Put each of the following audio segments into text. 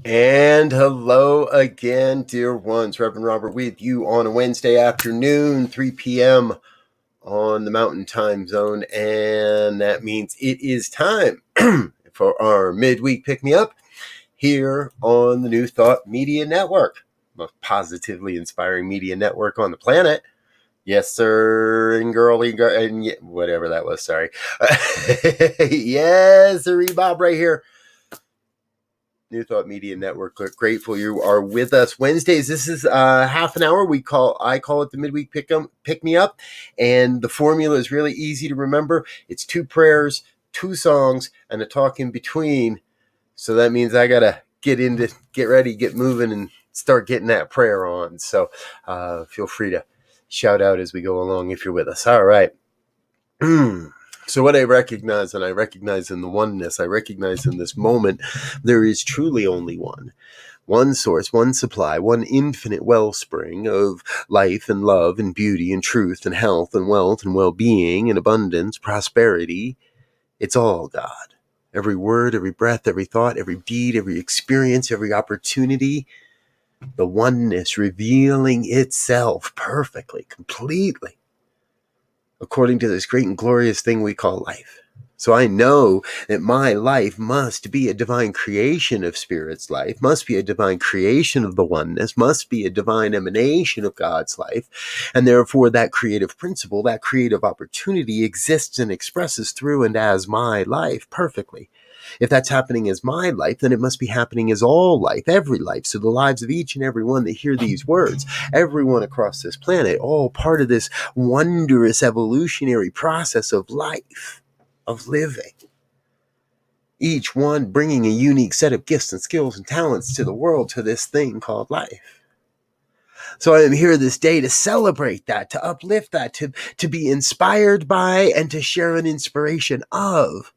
And hello again, dear ones. Reverend Robert with you on a Wednesday afternoon, 3 p.m. on the Mountain Time Zone. And that means it is time for our midweek pick-me-up here on the New Thought Media Network, most positively inspiring media network on the planet. Yes, sir, and girly, and whatever that was, sorry. Yes, sir, Bob right here. New Thought Media Network. Grateful you are with us. Wednesdays, this is half an hour. I call it the midweek pick me up, and the formula is really easy to remember. It's 2 prayers, 2 songs, and a talk in between. So that means I gotta get ready, get moving, and start getting that prayer on. So feel free to shout out as we go along if you're with us. All right. So what I recognize in the oneness, I recognize in this moment, there is truly only one source, one supply, one infinite wellspring of life and love and beauty and truth and health and wealth and well-being and abundance, prosperity. It's all God. Every word, every breath, every thought, every deed, every experience, every opportunity, the oneness revealing itself perfectly, completely, according to this great and glorious thing we call life. So I know that my life must be a divine creation of Spirit's life, must be a divine creation of the oneness, must be a divine emanation of God's life. And therefore that creative principle, that creative opportunity exists and expresses through and as my life perfectly. If that's happening as my life, then it must be happening as all life, every life. So the lives of each and every one that hear these words, everyone across this planet, all part of this wondrous evolutionary process of life, of living. Each one bringing a unique set of gifts and skills and talents to the world, to this thing called life. So I am here this day to celebrate that, to uplift that, to be inspired by, and to share an inspiration of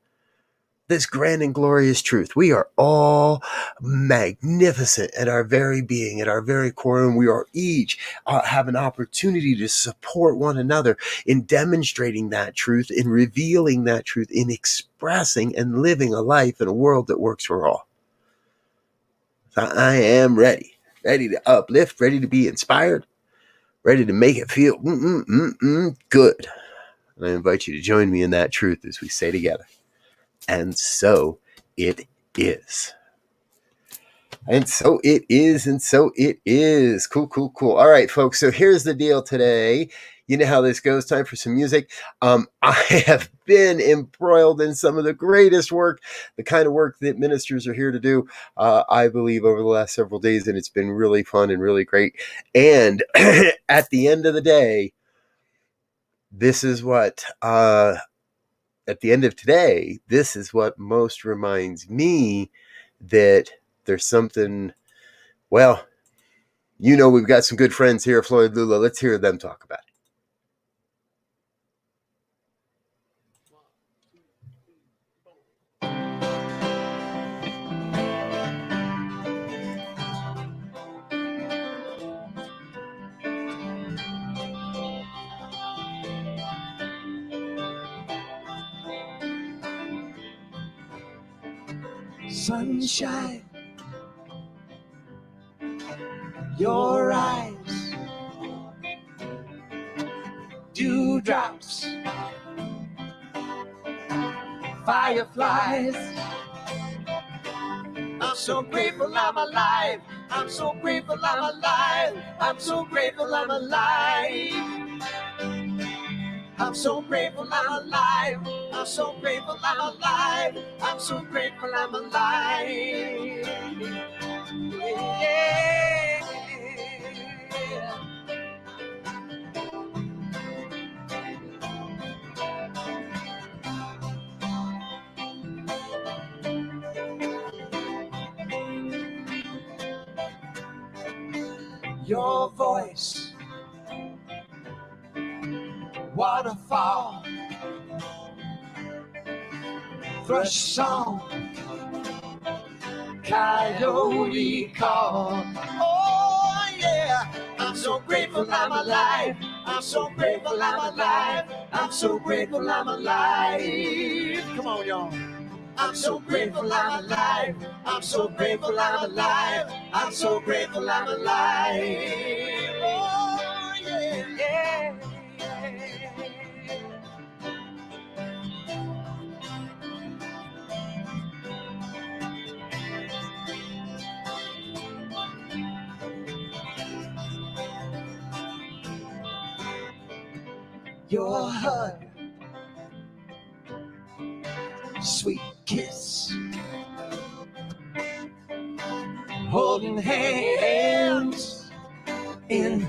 this grand and glorious truth. We are all magnificent at our very being, at our very core, and we are each have an opportunity to support one another in demonstrating that truth, in revealing that truth, in expressing and living a life in a world that works for all. So I am ready to uplift, ready to be inspired, ready to make it feel good. And I invite you to join me in that truth as we say together. And so it is. And so it is. And so it is. Cool. All right, folks. So here's the deal today. You know how this goes. Time for some music. I have been embroiled in some of the greatest work, the kind of work that ministers are here to do, I believe, over the last several days. And it's been really fun and really great. And at the end of the day, this is what... at the end of today, this is what most reminds me that there's something, well, we've got some good friends here, Floyd Lula. Let's hear them talk about it. Sunshine, your eyes, dewdrops, fireflies. I'm so grateful I'm alive. I'm so grateful I'm alive. I'm so grateful I'm alive. I'm so grateful I'm alive. I'm so grateful I'm alive. I'm so grateful I'm alive. Yeah. Your voice, waterfall, thrush song, coyote call. Oh yeah, I'm so grateful I'm alive. I'm so grateful I'm alive. I'm so grateful I'm alive. Come on, y'all. I'm so grateful I'm alive. I'm so grateful I'm alive. I'm so grateful I'm alive. Oh, yeah, yeah, yeah. Your hug, sweet kiss, holding hands in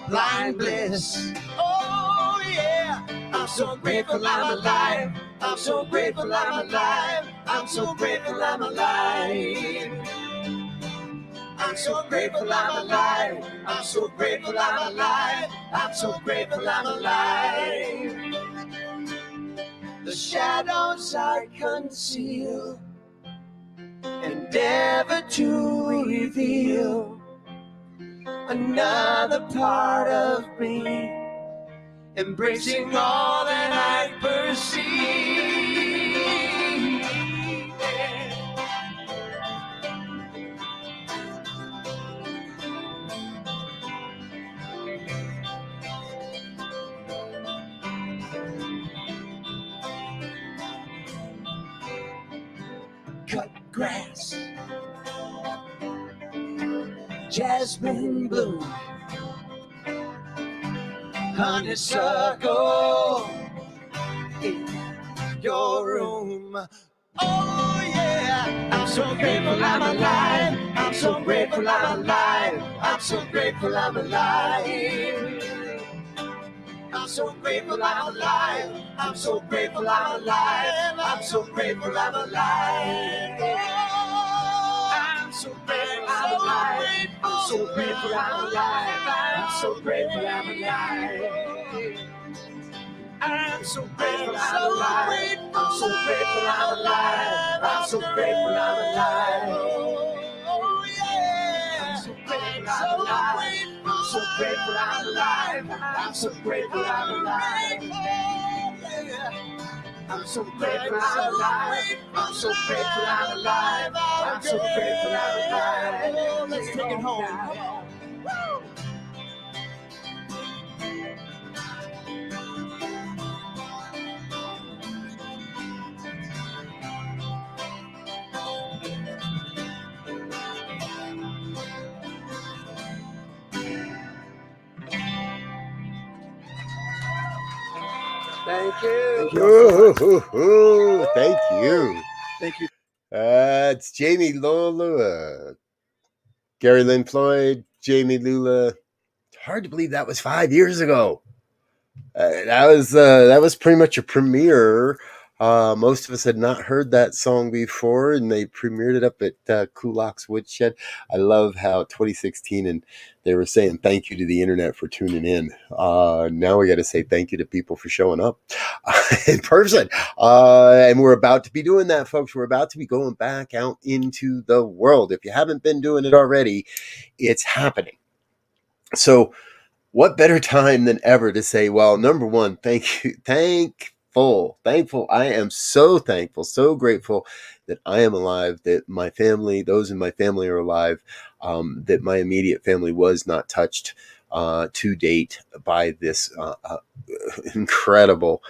blind bliss. Oh yeah, I'm so grateful I'm alive. I'm so grateful I'm alive. I'm so grateful I'm alive. I'm so grateful I'm alive. I'm so grateful I'm alive. I'm so grateful I'm alive. The shadows I conceal endeavor to reveal another part of me, embracing all that I perceive. Cut grass, jasmine bloom, honeysuckle in your room. Oh yeah, I'm so grateful I'm alive. I'm so grateful I'm alive. I'm so grateful I'm alive. I'm so grateful I'm alive. I'm so grateful I'm alive. I'm so grateful I'm alive. I'm so grateful I'm alive. I'm so grateful I'm alive. I'm so grateful I'm alive. I'm so grateful I'm alive. I'm so grateful I'm alive. I'm so grateful I'm alive. Oh yeah. I'm so grateful I'm alive. I'm so grateful I'm alive. I'm so grateful I'm alive. I'm so grateful I'm alive. I'm so grateful I'm alive. I'm so grateful I'm alive. Let's take it home. Come on. Woo! Thank you. Thank you so much. Thank you. Thank you. It's Jamie Lula, Gary Lynn Floyd, Jamie Lula. It's hard to believe that was 5 years ago. That was pretty much a premiere. Most of us had not heard that song before, and they premiered it up at Kulak's Woodshed. I love how 2016, and they were saying thank you to the internet for tuning in. Now we got to say thank you to people for showing up in person. And we're about to be doing that, folks. We're about to be going back out into the world. If you haven't been doing it already, it's happening. So, what better time than ever to say, well, number one, thank you, thankful. I am so thankful, so grateful that I am alive, that my family, those in my family are alive, that my immediate family was not touched to date by this incredible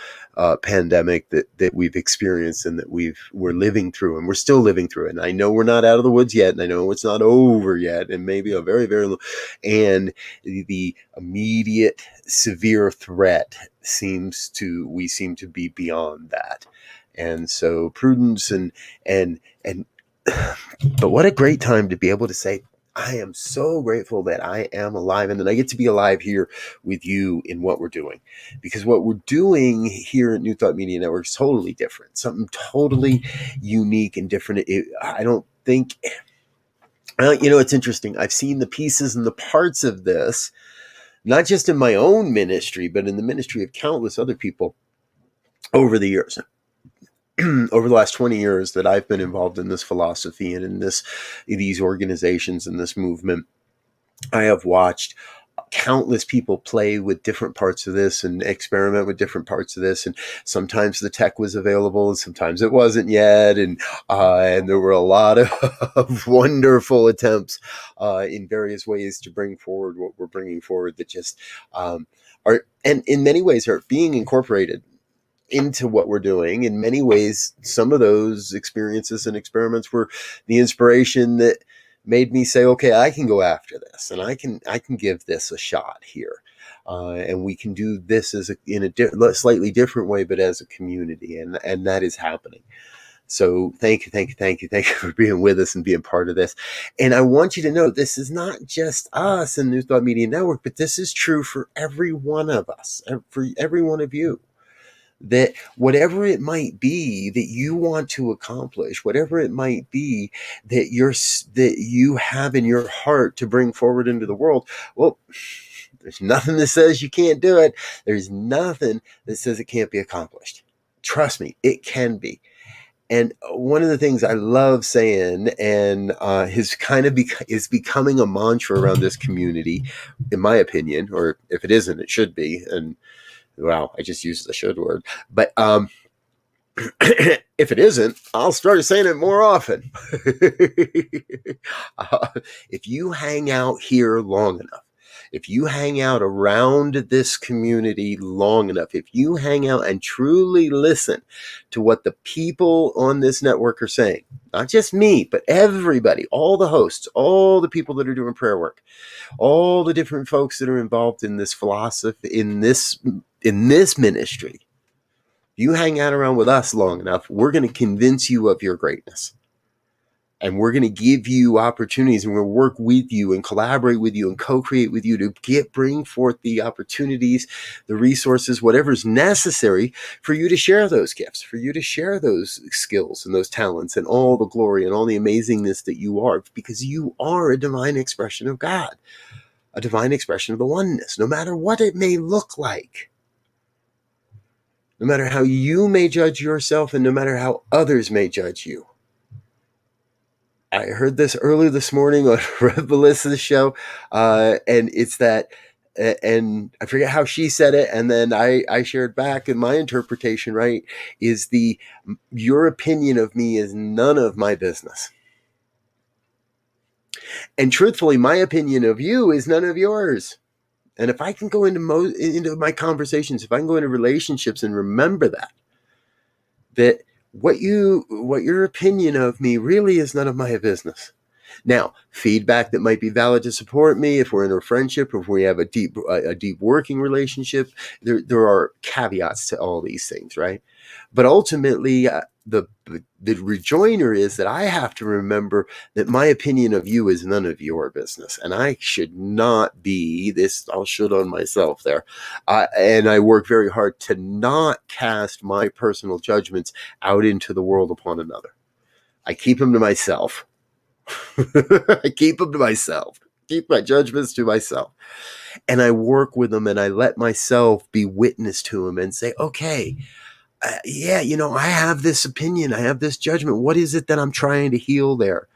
pandemic that we've experienced and that we're living through, and we're still living through it. And I know we're not out of the woods yet, and I know it's not over yet, and maybe a very, very low. And the immediate severe threat we seem to be beyond that. And so prudence and but what a great time to be able to say, I am so grateful that I am alive and that I get to be alive here with you in what we're doing. Because what we're doing here at New Thought Media Network is totally different, something totally unique and different. I don't think, it's interesting. I've seen the pieces and the parts of this, not just in my own ministry, but in the ministry of countless other people over the years. Over the last 20 years that I've been involved in this philosophy and in these organizations and this movement, I have watched countless people play with different parts of this and experiment with different parts of this, and sometimes the tech was available and sometimes it wasn't yet, and there were a lot of wonderful attempts in various ways to bring forward what we're bringing forward that just are, and in many ways are being incorporated into what we're doing. In many ways, some of those experiences and experiments were the inspiration that made me say, okay, I can go after this, and I can give this a shot here, and we can do this in a slightly different way, but as a community, and that is happening. So thank you for being with us and being part of this. And I want you to know this is not just us and New Thought Media Network, but this is true for every one of us, for every one of you. That whatever it might be that you want to accomplish, whatever it might be that you have in your heart to bring forward into the world, well, there's nothing that says you can't do it. There's nothing that says it can't be accomplished. Trust me, it can be. And one of the things I love saying, and is becoming a mantra around this community, in my opinion, or if it isn't, it should be. And wow, I just used the should word. But if it isn't, I'll start saying it more often. If you hang out here long enough, if you hang out around this community long enough, if you hang out and truly listen to what the people on this network are saying, not just me, but everybody, all the hosts, all the people that are doing prayer work, all the different folks that are involved in this philosophy, in this ministry, you hang out around with us long enough, we're going to convince you of your greatness. And we're going to give you opportunities, and we'll work with you and collaborate with you and co-create with you to bring forth the opportunities, the resources, whatever's necessary for you to share those gifts, for you to share those skills and those talents and all the glory and all the amazingness that you are, because you are a divine expression of God, a divine expression of the oneness, no matter what it may look like. No matter how you may judge yourself and no matter how others may judge you. I heard this earlier this morning on Rev Melissa's show, and it's that, and I forget how she said it, and then I shared back in my interpretation, right, is your opinion of me is none of my business. And truthfully, my opinion of you is none of yours. And if I can go into my conversations, if I can go into relationships and remember that what your opinion of me really is none of my business. Now, feedback that might be valid to support me, if we're in a friendship, if we have a deep working relationship, there are caveats to all these things, right? But ultimately, the rejoinder is that I have to remember that my opinion of you is none of your business, and I should not be this. I'll should on myself there, and I work very hard to not cast my personal judgments out into the world upon another. I keep them to myself. I keep them to myself. Keep my judgments to myself, and I work with them, and I let myself be witness to them, and say, okay. Yeah, I have this opinion. I have this judgment. What is it that I'm trying to heal there?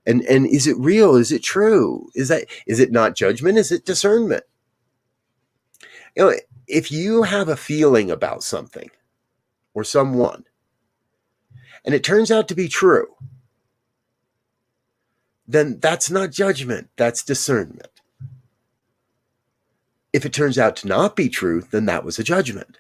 And is it real? Is it true? Is it not judgment? Is it discernment? If you have a feeling about something or someone, and it turns out to be true, then that's not judgment. That's discernment. If it turns out to not be true, then that was a judgment.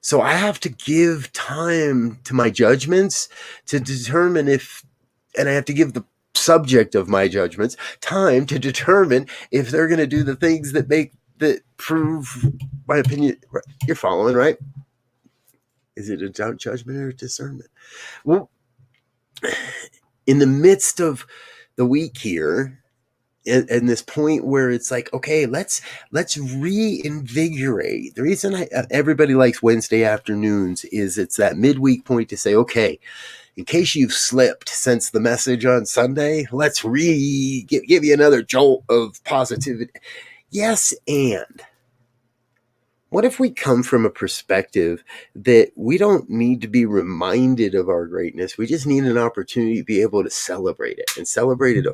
So I have to give time to my judgments to determine and I have to give the subject of my judgments time to determine if they're going to do the things that prove my opinion. You're following, right? Is it a judgment or a discernment? Well, in the midst of the week here, and this point where it's like, okay, let's reinvigorate. The reason everybody likes Wednesday afternoons is it's that midweek point to say, okay, in case you've slipped since the message on Sunday, let's give you another jolt of positivity. Yes, and what if we come from a perspective that we don't need to be reminded of our greatness? We just need an opportunity to be able to celebrate it, and celebrate it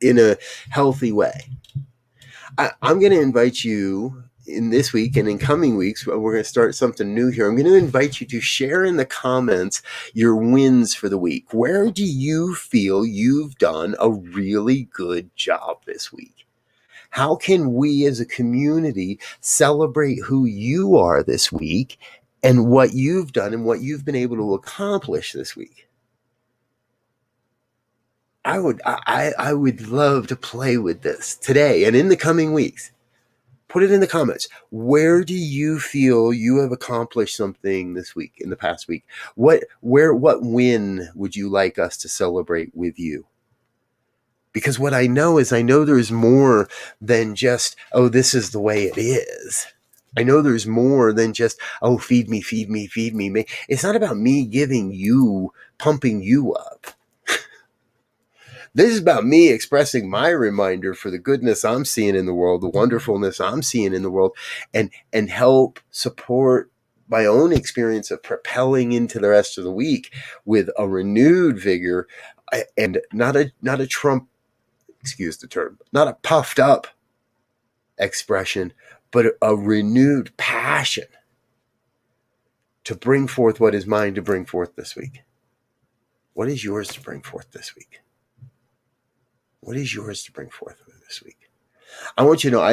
in a healthy way. I'm going to invite you in this week and in coming weeks. We're going to start something new here. I'm going to invite you to share in the comments your wins for the week. Where do you feel you've done a really good job this week? How can we as a community celebrate who you are this week and what you've done and what you've been able to accomplish this week? I would love to play with this today and in the coming weeks. Put it in the comments. Where do you feel you have accomplished something this week, in the past week? What win would you like us to celebrate with you? Because what I know there's more than just, oh, this is the way it is. I know there's more than just, oh, feed me, feed me, feed me. It's not about me giving you, pumping you up. This is about me expressing my reminder for the goodness I'm seeing in the world, the wonderfulness I'm seeing in the world, and help support my own experience of propelling into the rest of the week with a renewed vigor and not a Trump, excuse the term, not a puffed up expression, but a renewed passion to bring forth what is mine to bring forth this week. What is yours to bring forth this week? What is yours to bring forth this week? I want you to know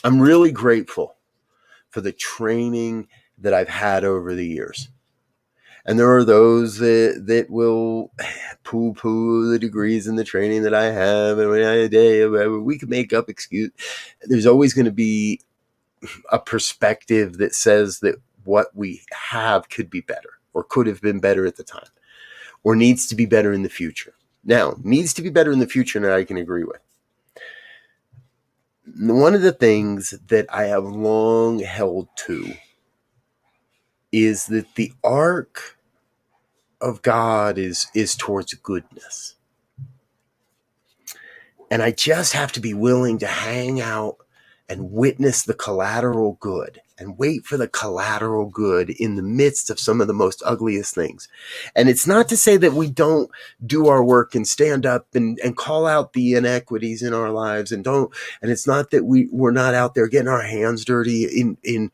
I'm really grateful for the training that I've had over the years. And there are those that will poo-poo the degrees and the training that I have. And we can make up excuse. There's always going to be a perspective that says that what we have could be better or could have been better at the time or needs to be better in the future. Now, needs to be better in the future, and I can agree with. One of the things that I have long held to is that the arc of God is towards goodness. And I just have to be willing to hang out and witness the collateral good and wait for the collateral good in the midst of some of the most ugliest things. And it's not to say that we don't do our work and stand up and call out the inequities in our lives and it's not that we're not out there getting our hands dirty in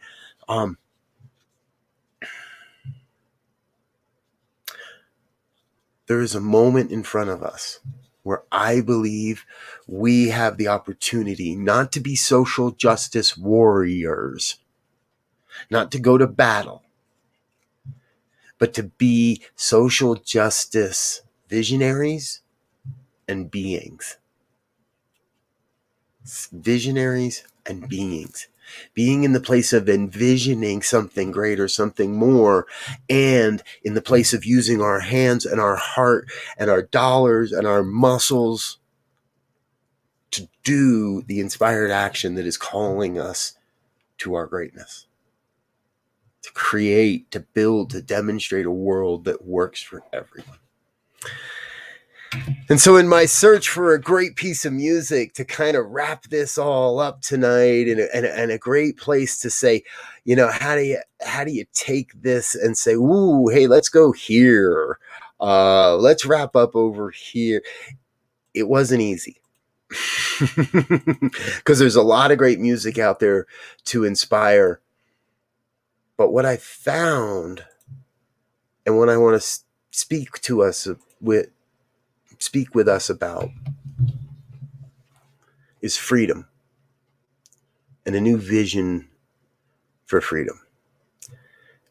there is a moment in front of us where I believe we have the opportunity not to be social justice warriors, not to go to battle, but to be social justice visionaries and beings. Visionaries and beings. Being in the place of envisioning something greater, something more, and in the place of using our hands and our heart and our dollars and our muscles to do the inspired action that is calling us to our greatness. To create, to build, to demonstrate a world that works for everyone. And so in my search for a great piece of music to kind of wrap this all up tonight and a great place to say, you know, how do you take this and say, ooh, hey, let's go here. Let's wrap up over here. It wasn't easy. Because there's a lot of great music out there to inspire. But what I found, and what I want to speak with us about, is freedom and a new vision for freedom.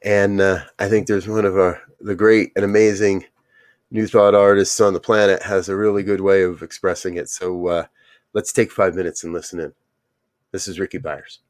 And I think there's one of the great and amazing New Thought artists on the planet has a really good way of expressing it. So let's take 5 minutes and listen in. This is Ricky Byers.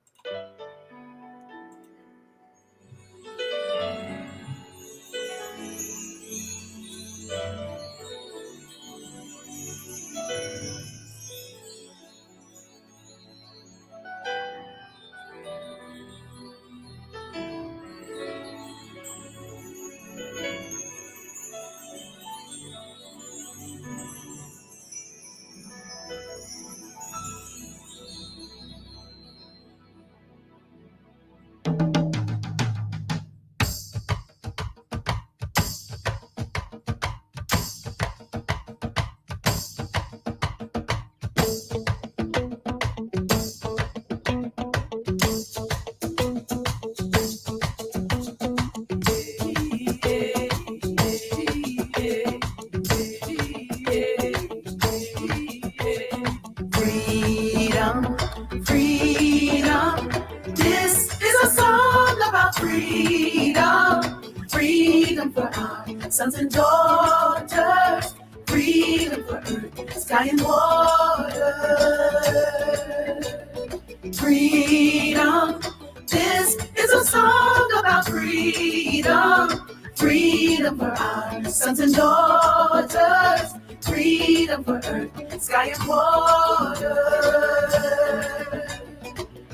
our freedom. Freedom for our sons and daughters. Freedom for earth, sky and water. Freedom. This is a song about freedom. Freedom for our sons and daughters. Freedom for earth, sky and water.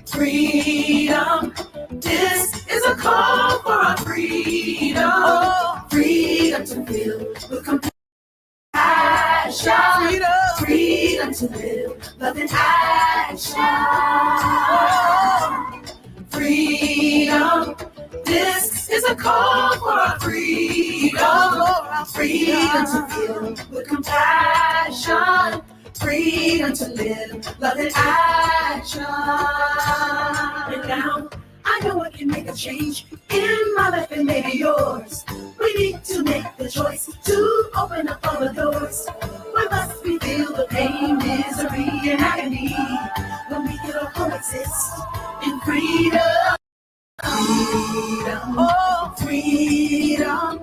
Freedom. This is a call for our freedom. Oh, freedom to feel with compassion. Freedom to live, love and action. Freedom. This is a call for our freedom. Freedom to feel with compassion. Freedom to live, love and action. And now I know I can make a change in my life and maybe yours. We need to make the choice to open up all the doors. Where must we feel the pain, misery, and agony when we can all coexist in freedom? Freedom, oh freedom.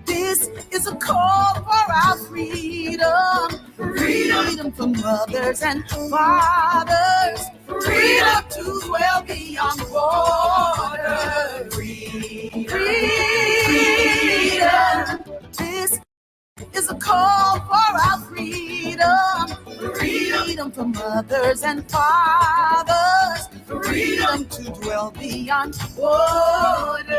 This is a call for our freedom. Freedom from mothers and fathers. Freedom to dwell beyond borders. Freedom. This is a call for our freedom. Freedom from mothers and fathers. Freedom to dwell beyond borders.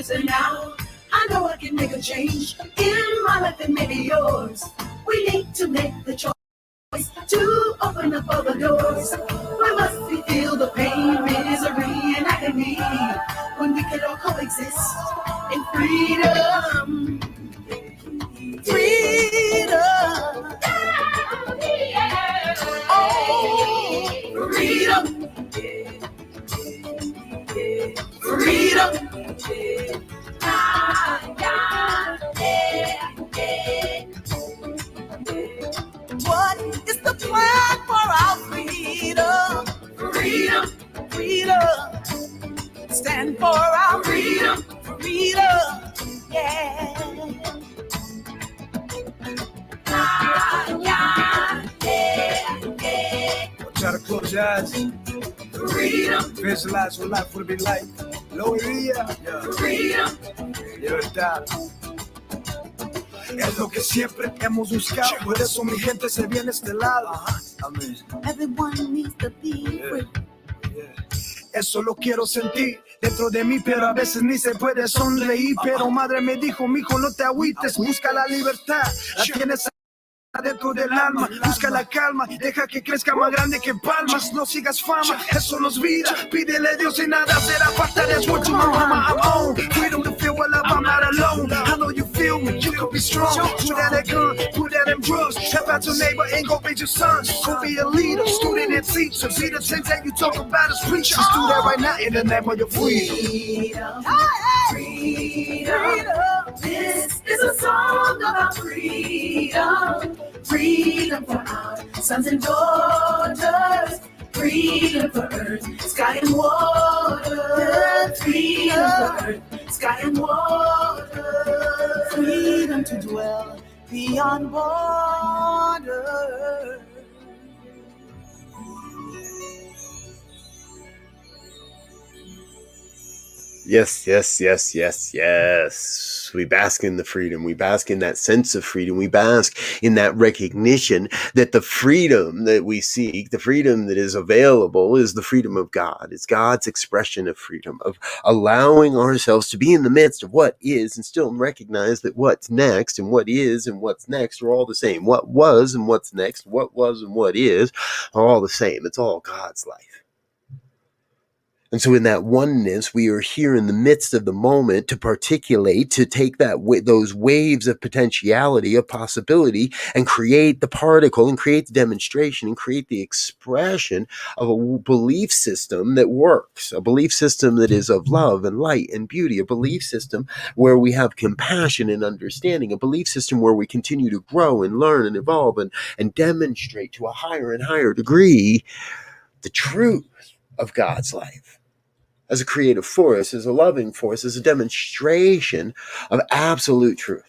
And now I know I can make a change in my life and maybe yours. We need to make the choice to open up all the doors. Why must we feel the pain, misery, and agony when we can all coexist in freedom? Freedom. Oh, freedom. Freedom. What is the plan for our freedom? Freedom, freedom. Stand for our freedom, freedom. Yeah. Try to close your eyes. Freedom. Visualize what life would be like. Lowería. Freedom. Libertad. Es lo que siempre hemos buscado. Por eso mi gente se viene a este lado. Amén. Everyone needs to be free. Eso lo quiero sentir dentro de mí, pero a veces ni se puede sonreír. Pero madre me dijo, mijo, no te agüites, busca la libertad. La tienes dentro del alma, busca la calma, deja que crezca más grande que palmas, no sigas fama, eso no es vida, pídele a Dios y nada será falta. That's what you know, mama, I'm on, freedom to feel what I'm not alone, I know you feel me, you can be strong, put out that gun, put out them drugs, help out your neighbor and go raise your son, go be a leader, student and teacher, be the things that you talk about as preachers, do that right now in the name of your freedom. Freedom. This is a song about freedom. Freedom for our sons and daughters. Freedom for earth, sky and water. Freedom for earth, sky and water. Freedom to dwell beyond borders. Yes, yes, yes, yes, yes. We bask in the freedom. We bask in that sense of freedom. We bask in that recognition that the freedom that we seek, the freedom that is available, is the freedom of God. It's God's expression of freedom, of allowing ourselves to be in the midst of what is and still recognize that what's next and what is and what's next are all the same. What was and what's next, what was and what is are all the same. It's all God's life. And so in that oneness, we are here in the midst of the moment to particulate, to take those waves of potentiality, of possibility, and create the particle and create the demonstration and create the expression of a belief system that works, a belief system that is of love and light and beauty, a belief system where we have compassion and understanding, a belief system where we continue to grow and learn and evolve and demonstrate to a higher and higher degree the truth of God's life. as a creative force, as a loving force, as a demonstration of absolute truth.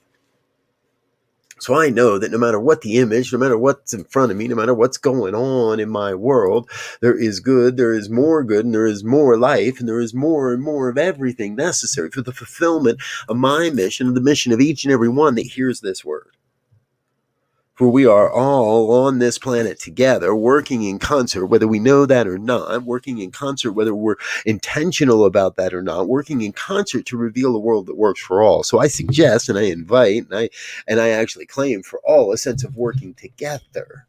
So I know that no matter what the image, no matter what's in front of me, no matter what's going on in my world, there is good, there is more good, and there is more life, and there is more and more of everything necessary for the fulfillment of my mission and the mission of each and every one that hears this word. For we are all on this planet together, working in concert, whether we know that or not, working in concert, whether we're intentional about that or not, working in concert to reveal a world that works for all. So I suggest and I invite and I actually claim for all a sense of working together,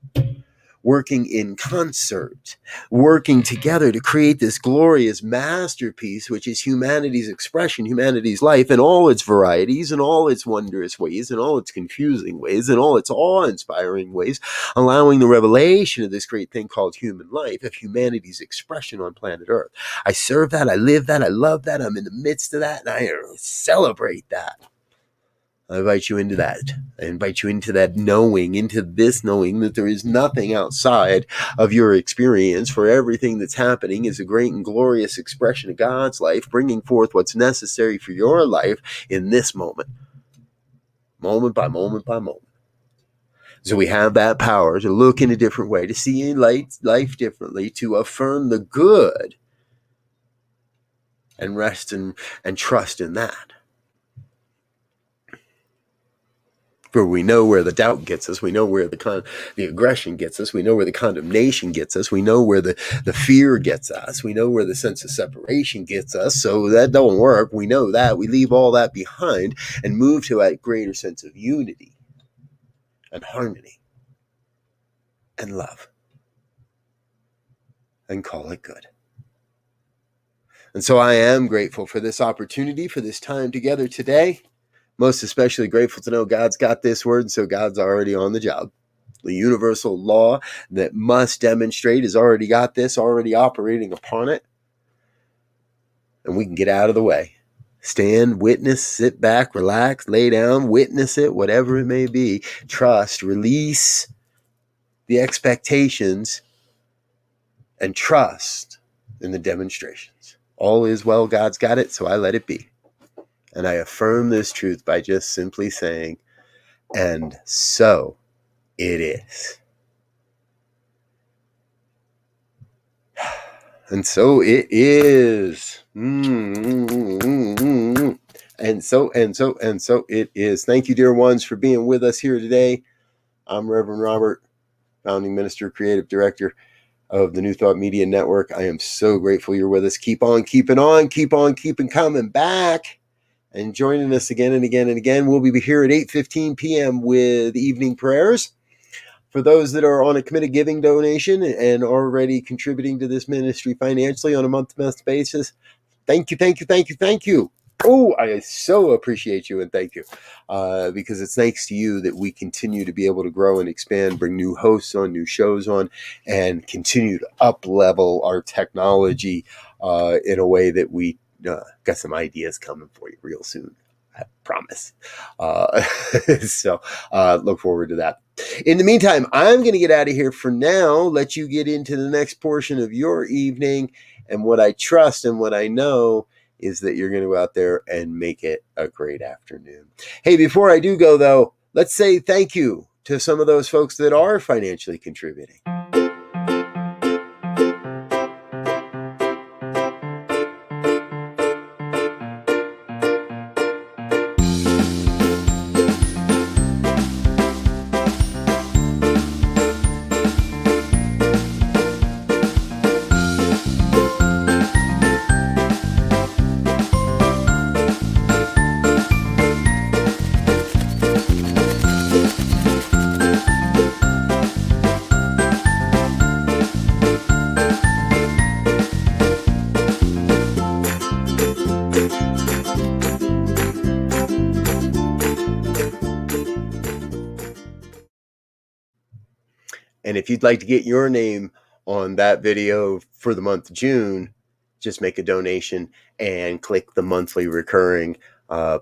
working in concert, working together to create this glorious masterpiece, which is humanity's expression, humanity's life in all its varieties, in all its wondrous ways, in all its confusing ways, in all its awe-inspiring ways, allowing the revelation of this great thing called human life, of humanity's expression on planet Earth. I serve that, I live that, I love that, I'm in the midst of that, and I celebrate that. I invite you into that. I invite you into that knowing, into this knowing that there is nothing outside of your experience, for everything that's happening is a great and glorious expression of God's life, bringing forth what's necessary for your life in this moment by moment by moment. So we have that power to look in a different way, to see life differently, to affirm the good and rest and trust in that. For we know where the doubt gets us. We know where the aggression gets us. We know where the condemnation gets us. We know where the fear gets us. We know where the sense of separation gets us. So that don't work. We know that. We leave all that behind and move to a greater sense of unity and harmony and love and call it good. And so I am grateful for this opportunity, for this time together today. Most especially grateful to know God's got this word, so God's already on the job. The universal law that must demonstrate has already got this, already operating upon it. And we can get out of the way. Stand, witness, sit back, relax, lay down, witness it, whatever it may be. Trust, release the expectations, and trust in the demonstrations. All is well, God's got it, so I let it be. And I affirm this truth by just simply saying, and so it is. And so it is. And so it is. Thank you, dear ones, for being with us here today. I'm Reverend Robert, founding minister, creative director of the New Thought Media Network. I am so grateful you're with us. Keep on keeping on. Keep on keeping coming back. And joining us again and again and again. We'll be here at 8:15 p.m. with evening prayers. For those that are on a committed giving donation and already contributing to this ministry financially on a month-to-month basis, thank you. Oh, I so appreciate you and thank you. Because it's thanks to you that we continue to be able to grow and expand, bring new hosts on, new shows on, and continue to up-level our technology in a way that we got some ideas coming for you real soon. I promise. So look forward to that. In the meantime, I'm going to get out of here for now, let you get into the next portion of your evening. And what I trust and what I know is that you're going to go out there and make it a great afternoon. Hey, before I do go, though, let's say thank you to some of those folks that are financially contributing. And if you'd like to get your name on that video for the month of June, just make a donation and click the monthly recurring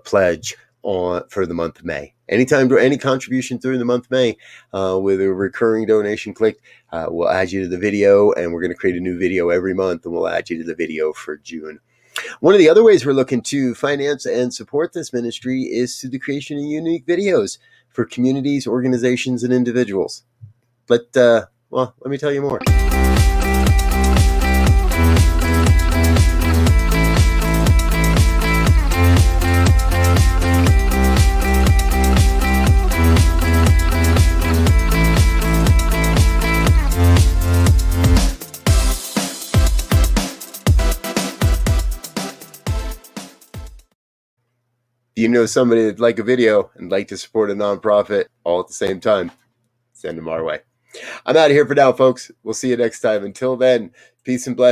pledge for the month of May. Anytime, any contribution through the month of May with a recurring donation clicked, we'll add you to the video, and we're going to create a new video every month, and we'll add you to the video for June. One of the other ways we're looking to finance and support this ministry is through the creation of unique videos for communities, organizations, and individuals. But, well, let me tell you more. If you know somebody that'd like a video and like to support a nonprofit all at the same time, send them our way. I'm out of here for now, folks. We'll see you next time. Until then, peace and blessings.